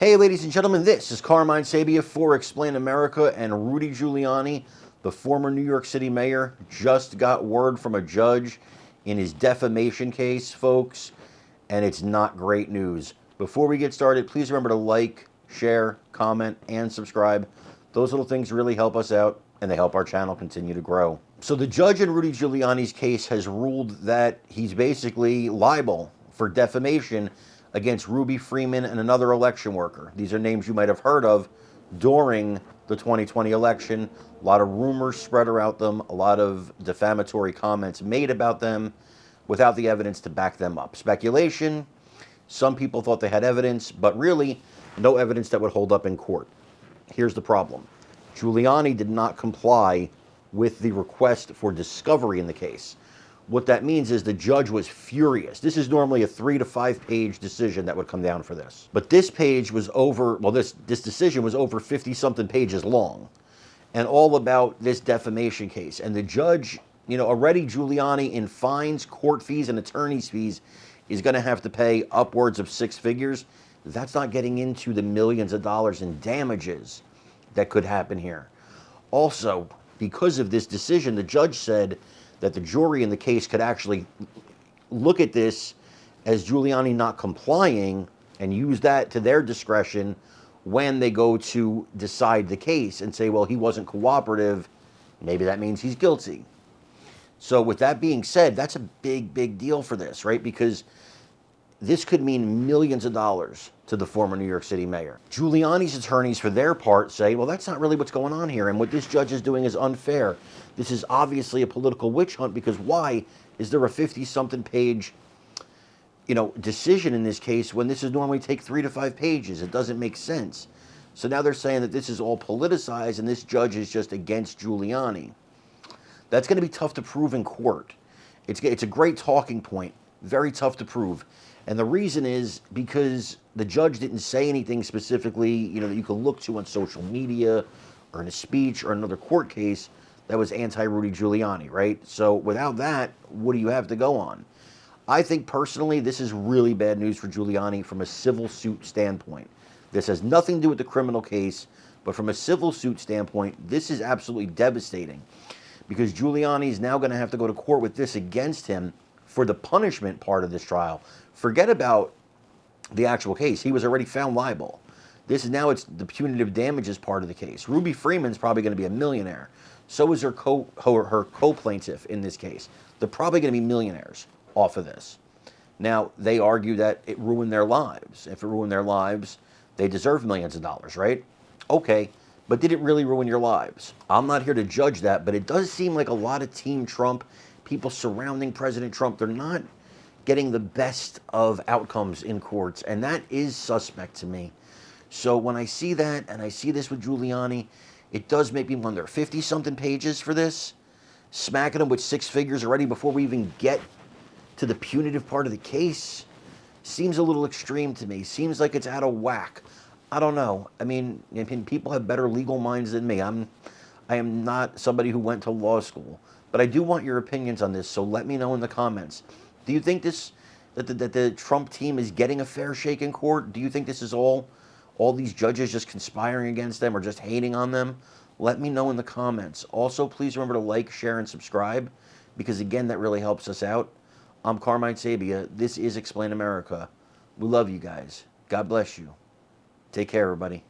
Hey, ladies and gentlemen, this is Carmine Sabia for Explain America, and Rudy Giuliani, the former New York City mayor, just got word from a judge in his defamation case, folks, and it's not great news. Before we get started, please remember to like, share, comment, and subscribe. Those little things really help us out, and they help our channel continue to grow. So the judge in Rudy Giuliani's case has ruled that he's basically liable for defamation against Ruby Freeman and another election worker. These are names you might have heard of during the 2020 election. A lot of rumors spread around them, a lot of defamatory comments made about them without the evidence to back them up. Speculation. Some people thought they had evidence, but really no evidence that would hold up in court. Here's the problem. Giuliani did not comply with the request for discovery in the case. What that means is the judge was furious. This is normally a 3 to 5 page decision that would come down for this. But this page was over, well, this decision was over 50 something pages long and all about this defamation case. And the judge, already Giuliani in fines, court fees, and attorney's fees is going to have to pay upwards of 6 figures. That's not getting into the millions of dollars in damages that could happen here. Also, because of this decision, the judge said that the jury in the case could actually look at this as Giuliani not complying and use that to their discretion when they go to decide the case and say, well, he wasn't cooperative. Maybe that means he's guilty. So with that being said, that's a big, big deal for this, right? Because this could mean millions of dollars to the former New York City mayor. Giuliani's attorneys, for their part, say, well, that's not really what's going on here. And what this judge is doing is unfair. This is obviously a political witch hunt, because why is there a 50-something page, decision in this case when this would normally take 3 to 5 pages? It doesn't make sense. So now they're saying that this is all politicized and this judge is just against Giuliani. That's going to be tough to prove in court. It's a great talking point, very tough to prove. And the reason is because the judge didn't say anything specifically, that you could look to on social media or in a speech or another court case that was anti-Rudy Giuliani, right? So without that, what do you have to go on? I think personally, this is really bad news for Giuliani from a civil suit standpoint. This has nothing to do with the criminal case, but from a civil suit standpoint, this is absolutely devastating, because Giuliani is now going to have to go to court with this against him for the punishment part of this trial. Forget about the actual case. He was already found liable. It's the punitive damages part of the case. Ruby Freeman's probably going to be a millionaire. So is her co-plaintiff in this case. They're probably going to be millionaires off of this. Now, they argue that it ruined their lives. If it ruined their lives, they deserve millions of dollars, right? Okay, but did it really ruin your lives? I'm not here to judge that, but it does seem like a lot of Team Trump, people surrounding President Trump, they're not getting the best of outcomes in courts, and that is suspect to me. So when I see that, and I see this with Giuliani, it does make me wonder, 50-something pages for this? Smacking him with 6 figures already before we even get to the punitive part of the case? Seems a little extreme to me. Seems like it's out of whack. I don't know. I mean, people have better legal minds than me. I am not somebody who went to law school. But I do want your opinions on this, so let me know in the comments. Do you think that the Trump team is getting a fair shake in court? Do you think this is all these judges just conspiring against them or just hating on them? Let me know in the comments. Also, please remember to like, share, and subscribe, because again, that really helps us out. I'm Carmine Sabia. This is Explain America. We love you guys. God bless you. Take care, everybody.